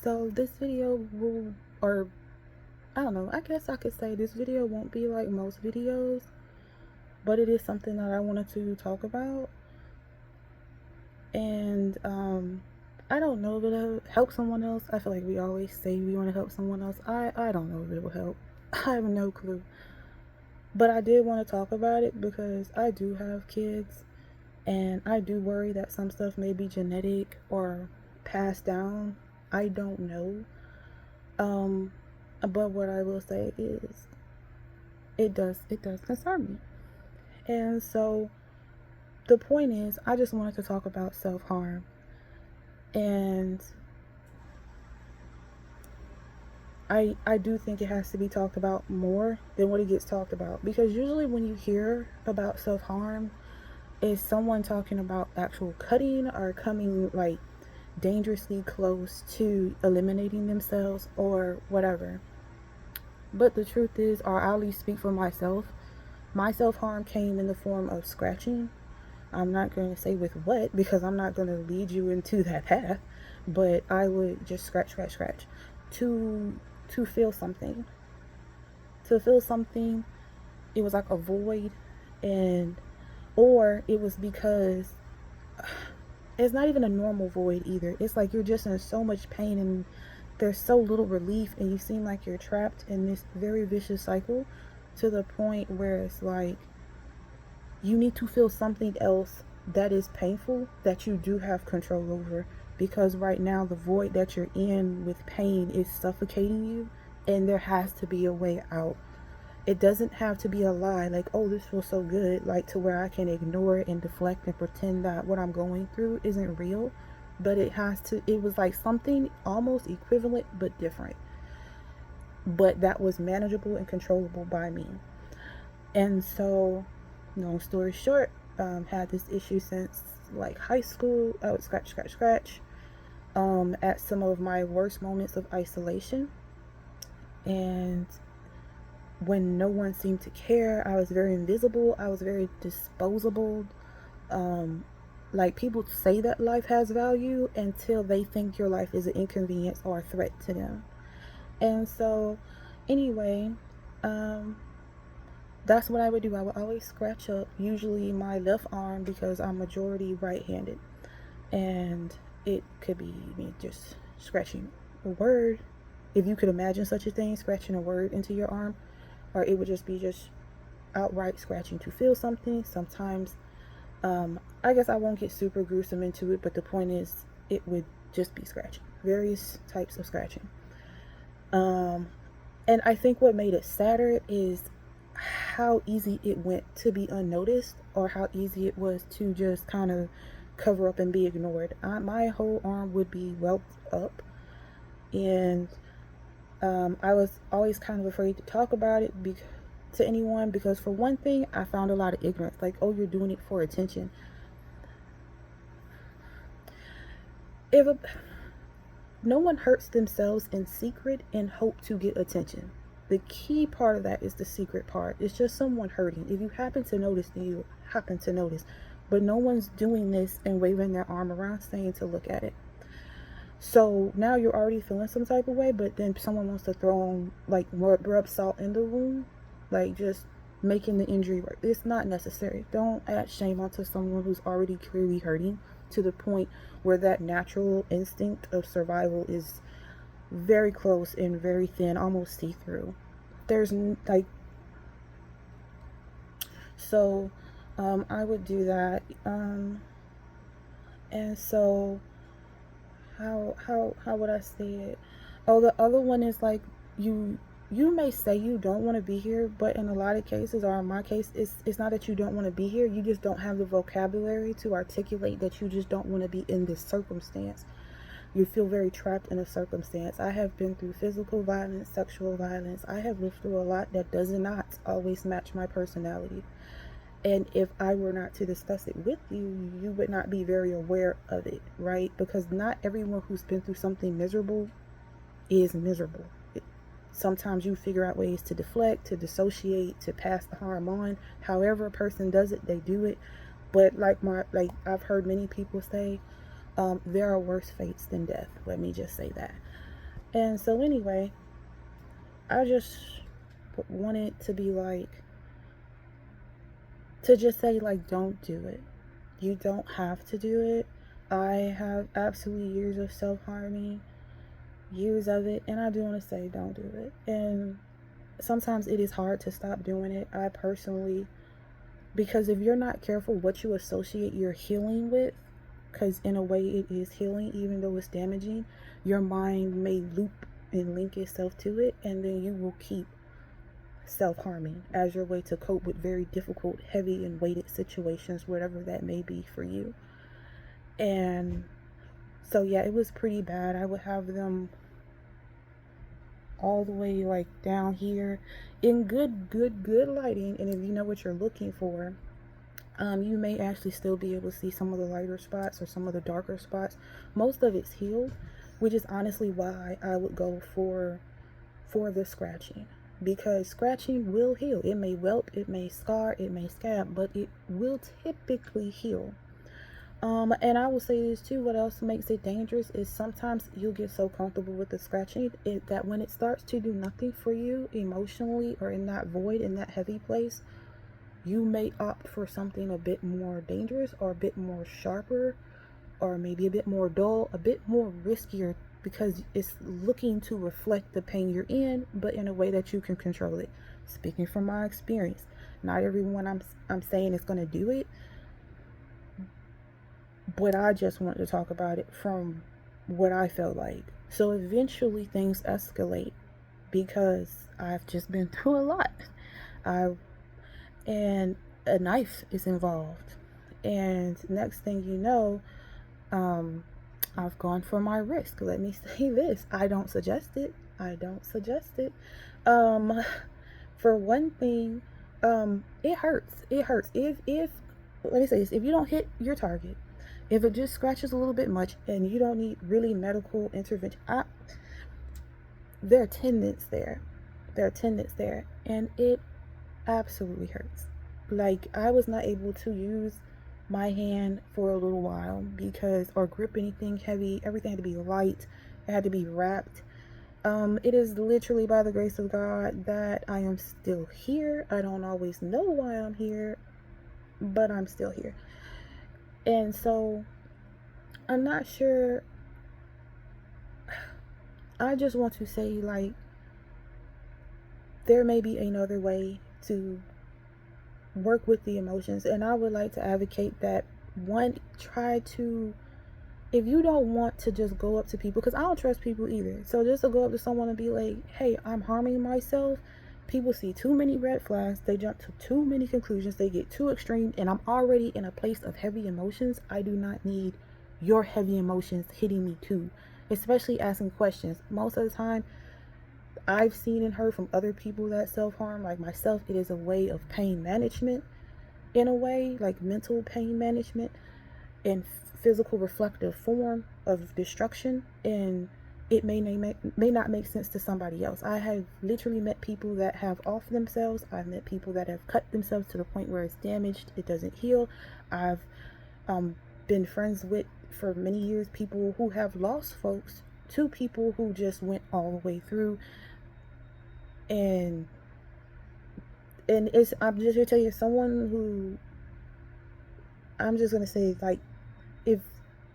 So this video will, or I don't know, I guess I could say this video won't be like most videos, but it is something that I wanted to talk about. And I don't know if it'll help someone else. I feel like we always say we want to help someone else. I don't know if it will help. I have no clue. But I did want to talk about it because I do have kids, and I do worry that some stuff may be genetic or passed down. I don't know. Um, but what I will say is it does concern me. And so the point is, I just wanted to talk about self-harm. And I do think it has to be talked about more than what it gets talked about, because usually when you hear about self-harm, it's someone talking about actual cutting or coming like dangerously close to eliminating themselves or whatever. But the truth is, or I'll at least speak for myself, my self-harm came in the form of scratching. I'm not going to say with what, because I'm not going to lead you into that path, but I would just scratch, scratch, scratch to feel something. To feel something, it was like a void, and or it was because it's not even a normal void either. It's like you're just in so much pain and there's so little relief, and you seem like you're trapped in this very vicious cycle to the point where it's like you need to feel something else that is painful that you do have control over, because right now the void that you're in with pain is suffocating you, and there has to be a way out. It doesn't have to be a lie like, oh, this feels so good, like to where I can ignore it and deflect and pretend that what I'm going through isn't real. But it was like something almost equivalent but different, but that was manageable and controllable by me. And so, long story short, had this issue since like high school. I would scratch, scratch, scratch at some of my worst moments of isolation. And when no one seemed to care, I was very invisible. I was very disposable. Um, like, people say that life has value until they think your life is an inconvenience or a threat to them. And so, anyway, um, that's what I would do. I would always scratch up, usually my left arm, because I'm majority right-handed, and it could be me just scratching a word, if you could imagine such a thing, scratching a word into your arm, or it would just be just outright scratching to feel something. Sometimes, I guess I won't get super gruesome into it, but the point is, it would just be scratching, various types of scratching. Um, and I think what made it sadder is how easy it went to be unnoticed, or how easy it was to just kind of cover up and be ignored. My whole arm would be whelped up, and I was always kind of afraid to talk about it to anyone, because for one thing, I found a lot of ignorance, like, oh, you're doing it for attention. If a, No one hurts themselves in secret in hope to get attention. The key part of that is the secret part. It's just someone hurting. If you happen to notice, then you happen to notice. But no one's doing this and waving their arm around saying to look at it. So now you're already feeling some type of way, but then someone wants to throw on, like, rub salt in the wound, like just making the injury work. It's not necessary. Don't add shame onto someone who's already clearly hurting to the point where that natural instinct of survival is very close and very thin, almost see-through. There's like, so I would do that. And so how would I say it? Oh, the other one is like, you you may say you don't want to be here, but in a lot of cases, or in my case, it's not that you don't want to be here. You just don't have the vocabulary to articulate that you just don't want to be in this circumstance. You feel very trapped in a circumstance. I have been through physical violence, sexual violence. I have lived through a lot that does not always match my personality. And if I were not to discuss it with you, you would not be very aware of it, right? Because not everyone who's been through something miserable is miserable. Sometimes you figure out ways to deflect, to dissociate, to pass the harm on. However a person does it, they do it. But like I've heard many people say, there are worse fates than death. Let me just say that. And so anyway, I just wanted to be like, to just say like, don't do it. You don't have to do it. I have absolutely years of self-harming, years of it, and I do want to say don't do it. And sometimes it is hard to stop doing it. I personally, because if you're not careful what you associate your healing with, because in a way it is healing even though it's damaging, your mind may loop and link itself to it, and then you will keep self-harming as your way to cope with very difficult, heavy and weighted situations, whatever that may be for you. And so yeah, it was pretty bad. I would have them all the way like down here in good lighting, and if you know what you're looking for, you may actually still be able to see some of the lighter spots or some of the darker spots. Most of it's healed, which is honestly why I would go for the scratching, because scratching will heal. It may whelp, it may scar, it may scab, but it will typically heal. And I will say this too, what else makes it dangerous is sometimes you'll get so comfortable with the scratching that when it starts to do nothing for you emotionally, or in that void, in that heavy place, you may opt for something a bit more dangerous or a bit more sharper, or maybe a bit more dull, a bit more riskier, because it's looking to reflect the pain you're in, but in a way that you can control it. Speaking from my experience, not everyone I'm saying is going to do it, but I just want to talk about it from what I felt like. So eventually things escalate because I've just been through a lot. I and a knife is involved. And next thing you know, um, I've gone for my risk. Let me say this. I don't suggest it. I don't suggest it. Um, for one thing, it hurts. It hurts. If let me say this, if you don't hit your target, if it just scratches a little bit much and you don't need really medical intervention, there are tendons there. There are tendons there, and it absolutely hurts. Like, I was not able to use my hand for a little while because, or grip anything heavy. Everything had to be light. It had to be wrapped. It is literally by the grace of God that I am still here. I don't always know why I'm here, but I'm still here. And so I'm not sure. I just want to say, like, there may be another way to work with the emotions, and I would like to advocate that, one, try to, if you don't want to just go up to people, because I don't trust people either, so just to go up to someone and be like, hey, I'm harming myself, people see too many red flags, they jump to too many conclusions, they get too extreme, and I'm already in a place of heavy emotions. I do not need your heavy emotions hitting me too, especially asking questions. Most of the time I've seen and heard from other people that self-harm, like myself, it is a way of pain management, in a way, like mental pain management in physical reflective form of destruction. And it may not make sense to somebody else. I have literally met people that have offed themselves. I've met people that have cut themselves to the point where it's damaged, it doesn't heal. I've been friends with, for many years, people who have lost folks to people who just went all the way through. And it's, I'm just gonna tell you, someone who, I'm just gonna say, like, if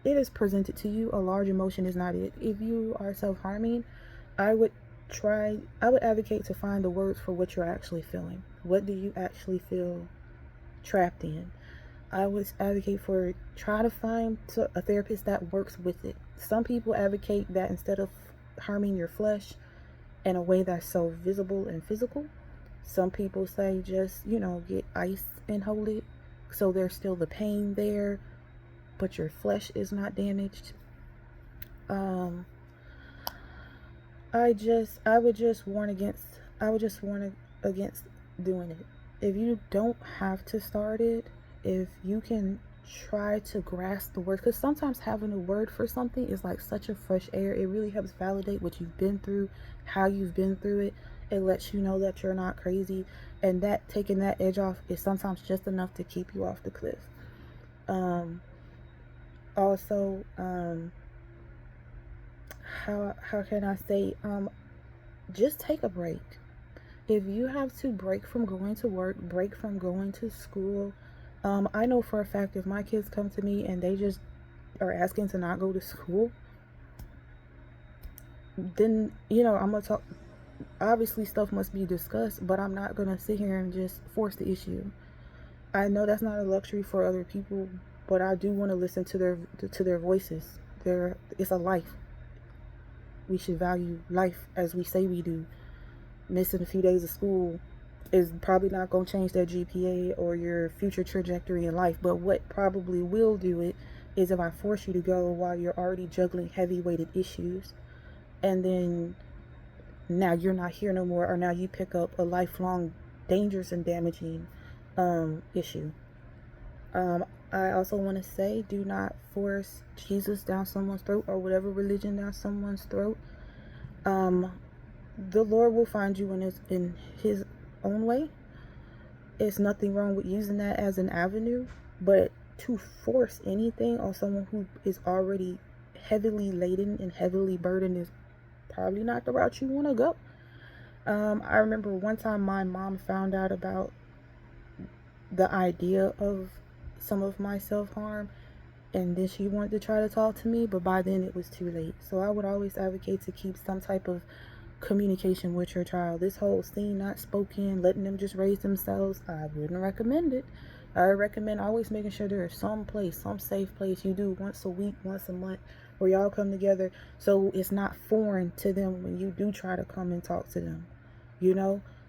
it is presented to you, a large emotion is not it. If you are self-harming, I would advocate to find the words for what you're actually feeling. What do you actually feel trapped in? I would advocate for, try to find a therapist that works with it. Some people advocate that instead of harming your flesh in a way that's so visible and physical, some people say just, get ice and hold it so there's still the pain there, but your flesh is not damaged. Um, I would just warn against doing it. If you don't have to start it, if you can try to grasp the word, because sometimes having a word for something is like such a fresh air. It really helps validate what you've been through, how you've been through it. It lets you know that you're not crazy, and that taking that edge off is sometimes just enough to keep you off the cliff. Um, also, how can I say, just take a break. If you have to break from going to work, break from going to school, I know for a fact if my kids come to me and they just are asking to not go to school, then I'm gonna talk. Obviously, stuff must be discussed, but I'm not gonna sit here and just force the issue. I know that's not a luxury for other people, but I do want to listen to their voices. It's a life. We should value life as we say we do. Missing a few days of school is probably not going to change that GPA or your future trajectory in life. But what probably will do it is if I force you to go while you're already juggling heavy weighted issues, and then now you're not here no more, or now you pick up a lifelong dangerous and damaging issue. I also want to say, do not force Jesus down someone's throat or whatever religion down someone's throat. The Lord will find you in His own way. It's nothing wrong with using that as an avenue, but to force anything on someone who is already heavily laden and heavily burdened is probably not the route you want to go. I remember one time my mom found out about the idea of some of my self-harm, and then she wanted to try to talk to me, but by then it was too late. So I would always advocate to keep some type of communication with your child. This whole seen not spoken, letting them just raise themselves, I wouldn't recommend it. I recommend always making sure there is some place, some safe place you do once a week, once a month, where y'all come together, so it's not foreign to them when you do try to come and talk to them,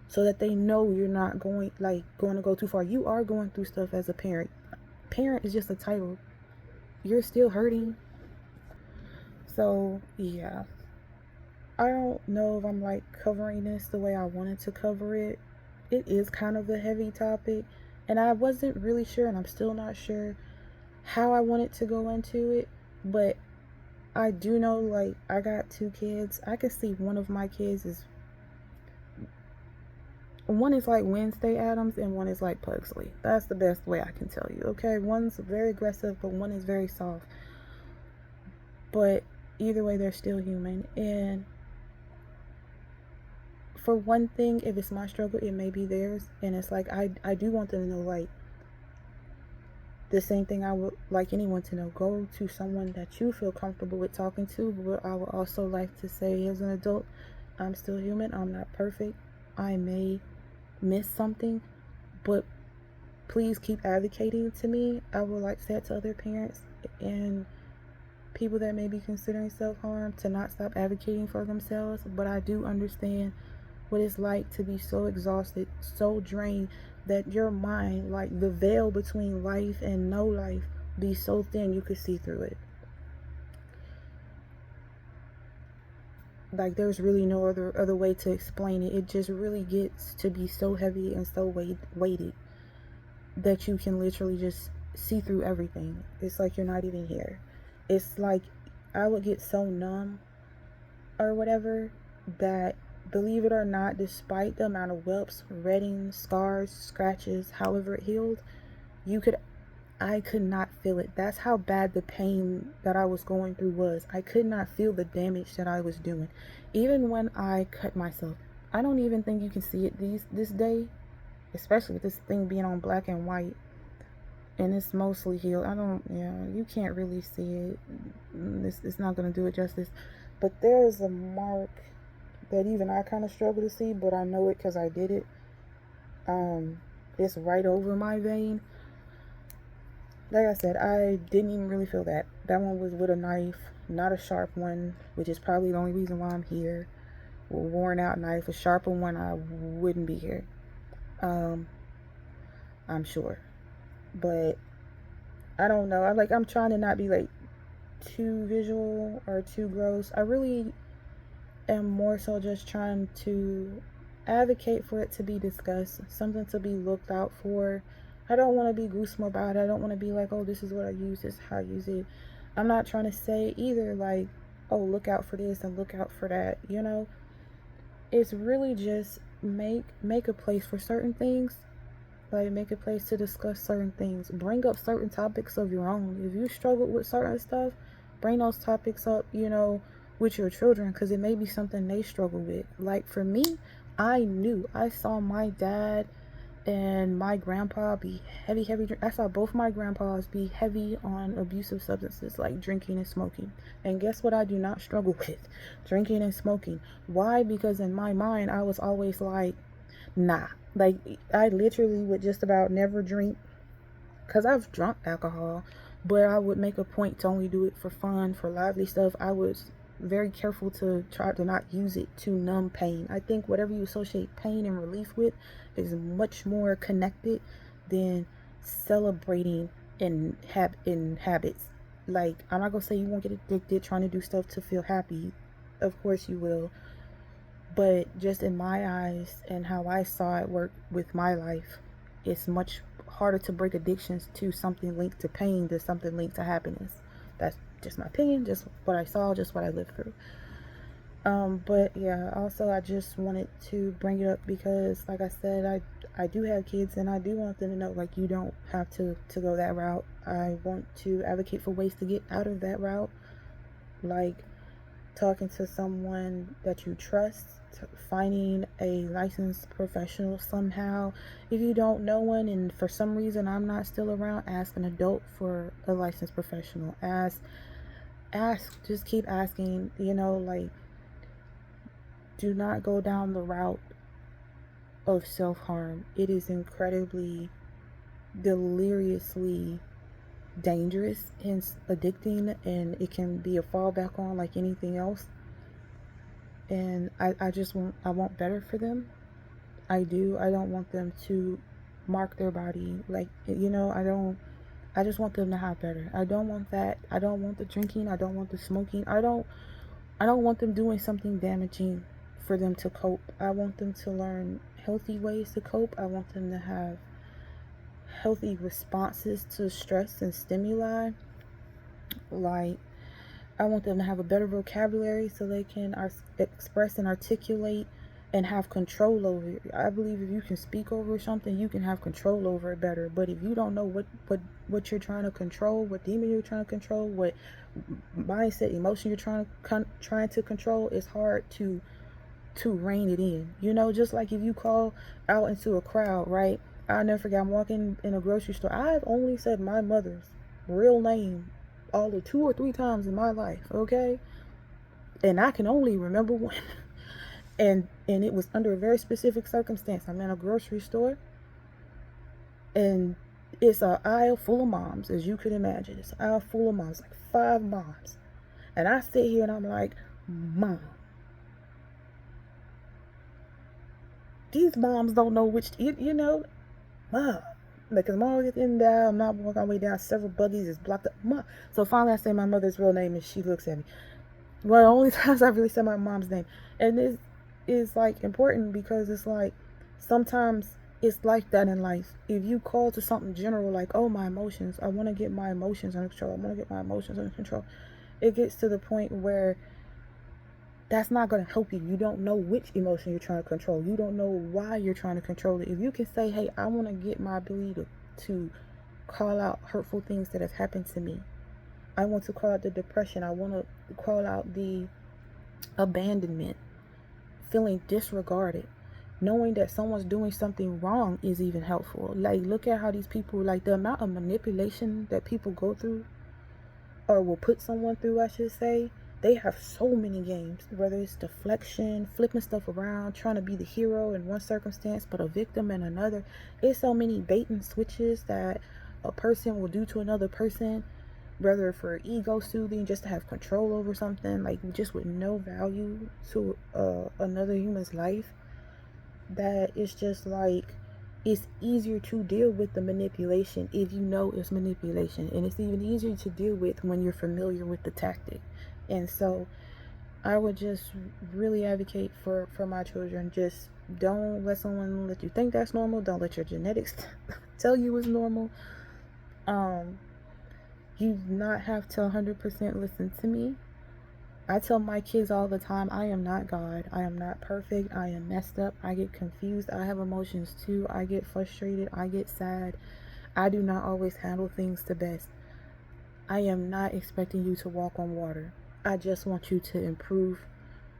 so that they know you're not going to go too far. You are going through stuff as a parent. Parent is just a title. You're still hurting. So yeah, I don't know if I'm covering this the way I wanted to cover it. It is kind of a heavy topic, and I wasn't really sure, and I'm still not sure how I wanted to go into it, but I do know, I got 2 kids. I can see one of my kids is like Wednesday Addams and one is like Pugsley. That's the best way I can tell you, okay? One's very aggressive, but one is very soft. But either way, they're still human. And for one thing, if it's my struggle, it may be theirs. And it's I do want them to know, the same thing I would like anyone to know. Go to someone that you feel comfortable with talking to. But I would also like to say, as an adult, I'm still human. I'm not perfect. I may miss something, but please keep advocating to me. I would like to say it to other parents and people that may be considering self-harm to not stop advocating for themselves. But I do understand what it's like to be so exhausted, so drained, that your mind, the veil between life and no life, be so thin you could see through it. There's really no other way to explain it. It just really gets to be so heavy and so weighted that you can literally just see through everything. It's like you're not even here. It's like I would get so numb or whatever that, believe it or not, despite the amount of whelps, reddings, scars, scratches, however it healed, I could not feel it. That's how bad the pain that I was going through was. I could not feel the damage that I was doing. Even when I cut myself, I don't even think you can see it this day, especially with this thing being on black and white, and it's mostly healed. You can't really see it. It's not going to do it justice. But there is a mark that even I kind of struggle to see, but I know it because I did it. It's right over my vein. Like I said, I didn't even really feel that. That one was with a knife, not a sharp one, which is probably the only reason why I'm here. A worn out knife. A sharper one, I wouldn't be here. I'm sure. But I don't know. I'm trying to not be too visual or too gross. I really am more so just trying to advocate for it to be discussed, something to be looked out for. I don't want to be gruesome about it. I don't want to be oh, this is what I use, this is how I use it. I'm not trying to say either oh, look out for this and look out for that. It's really just make a place for certain things. Make a place to discuss certain things. Bring up certain topics of your own. If you struggle with certain stuff, bring those topics up, with your children, because it may be something they struggle with. Like for me, I saw my dad and my grandpa be heavy I saw both my grandpas be heavy on abusive substances like drinking and smoking. And guess what? I do not struggle with drinking and smoking. Why? Because in my mind I was always like, nah. Like I literally would just about never drink, because I've drunk alcohol, but I would make a point to only do it for fun, for lively stuff. I was very careful to try to not use it to numb pain. I think whatever you associate pain and relief with is much more connected than celebrating in habits. Like, I'm not gonna say you won't get addicted trying to do stuff to feel happy. Of course you will. But just in my eyes and how I saw it work with my life, it's much harder to break addictions to something linked to pain than something linked to happiness. That's just my opinion, just what I saw, just what I lived through. But yeah, also I just wanted to bring it up because, like I said, I do have kids, and I do want them to know, like, you don't have to go that route. I want to advocate for ways to get out of that route, like talking to someone that you trust, finding a licensed professional somehow. If you don't know one and for some reason I'm not still around, ask an adult for a licensed professional. Ask, just keep asking, like, do not go down the route of self-harm. It is incredibly, deliriously dangerous and addicting, and it can be a fallback on like anything else. And I want better for them. I do. I don't want them to mark their body like, I just want them to have better. I don't want that. I don't want the drinking. I don't want the smoking. I don't want them doing something damaging for them to cope. I want them to learn healthy ways to cope. I want them to have healthy responses to stress and stimuli. Like, I want them to have a better vocabulary so they can express and articulate and have control over it. I believe if you can speak over something, you can have control over it better. But if you don't know what you're trying to control, what demon you're trying to control, what mindset, emotion you're trying to control, it's hard to rein it in. Just like if you call out into a crowd, right? I'll never forget, I'm walking in a grocery store. I've only said my mother's real name all of 2 or 3 times in my life, okay? And I can only remember one. And it was under a very specific circumstance. I'm in a grocery store, and it's an aisle full of moms, as you could imagine. It's an aisle full of moms, like 5 moms. And I sit here and I'm like, Mom, these moms don't know which, Mom. Because I'm always at the end of the aisle, I'm not walking all the way down, several buggies is blocked up. Mom. So finally I say my mother's real name, and she looks at me. One of the only times I really said my mom's name. And this is like important, because it's like sometimes it's like that in life. If you call to something general like, oh, my emotions, I want to get my emotions under control, I want to get my emotions under control, it gets to the point where that's not going to help you. You don't know which emotion you're trying to control. You don't know why you're trying to control it. If you can say, hey, I want to get my ability to call out hurtful things that have happened to me. I want to call out the depression. I want to call out the abandonment, feeling disregarded. Knowing that someone's doing something wrong is even helpful. Like, look at how these people, like the amount of manipulation that people go through, or will put someone through, I should say. They have so many games, whether it's deflection, flipping stuff around, trying to be the hero in one circumstance but a victim in another. It's so many bait and switches that a person will do to another person, whether for ego soothing, just to have control over something, like just with no value to another human's life. That it's just like, it's easier to deal with the manipulation if you know it's manipulation, and it's even easier to deal with when you're familiar with the tactic. And so I would just really advocate for my children. Just don't let someone let you think that's normal. Don't let your genetics tell you it's normal. You do not have to 100% listen to me. I tell my kids all the time, I am not God. I am not perfect. I am messed up. I get confused. I have emotions too. I get frustrated. I get sad. I do not always handle things the best. I am not expecting you to walk on water. I just want you to improve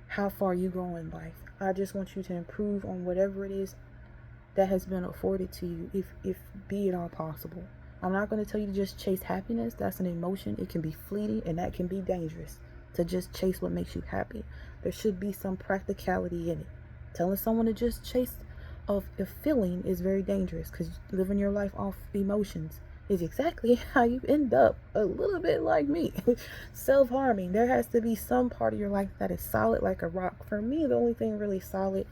how far you go in life. I just want you to improve on whatever it is that has been afforded to you, if be it all possible. I'm not going to tell you to just chase happiness. That's an emotion. It can be fleeting, and that can be dangerous, to just chase what makes you happy. There should be some practicality in it. Telling someone to just chase of a feeling is very dangerous, because living your life off emotions is exactly how you end up a little bit like me. Self-harming. There has to be some part of your life that is solid like a rock. For me, the only thing really solid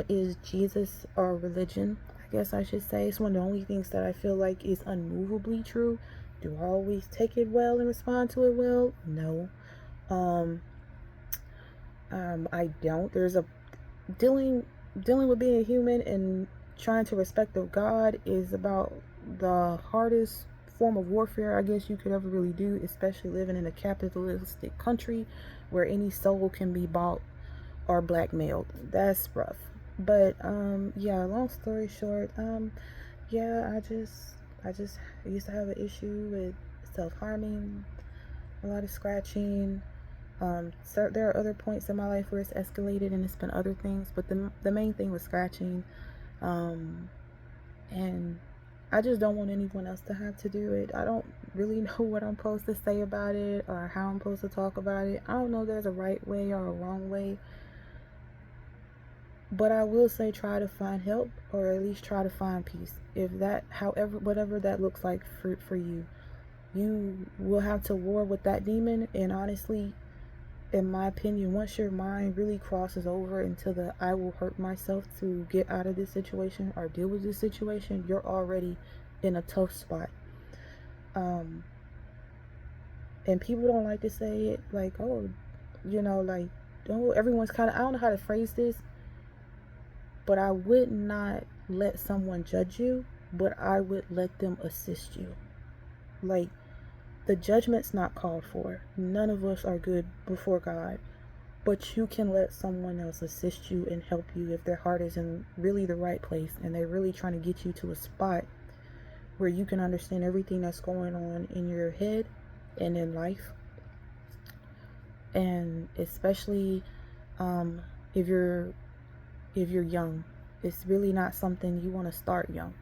is Jesus, or religion, I guess I should say. It's one of the only things that I feel like is unmovably true. Do I always take it well and respond to it well? No. Um, I don't. There's a dealing with being human and trying to respect the God is about the hardest form of warfare I guess you could ever really do, especially living in a capitalistic country where any soul can be bought or blackmailed. That's rough. But yeah, long story short, yeah, I just used to have an issue with self-harming, a lot of scratching. So there are other points in my life where it's escalated and it's been other things, but the main thing was scratching. Um, and I just don't want anyone else to have to do it. I don't really know what I'm supposed to say about it or how I'm supposed to talk about it. I don't know if there's a right way or a wrong way. But I will say try to find help, or at least try to find peace. If that, however, whatever that looks like for you, you will have to war with that demon. And honestly, in my opinion, once your mind really crosses over into the I will hurt myself to get out of this situation or deal with this situation, you're already in a tough spot. Um, and people don't like to say it like, oh, like, oh, everyone's kind of, I don't know how to phrase this, but I would not let someone judge you, but I would let them assist you. Like, the judgment's not called for. None of us are good before God. But you can let someone else assist you and help you if their heart is in really the right place and they're really trying to get you to a spot where you can understand everything that's going on in your head and in life. And especially um, if you're young, it's really not something you want to start young.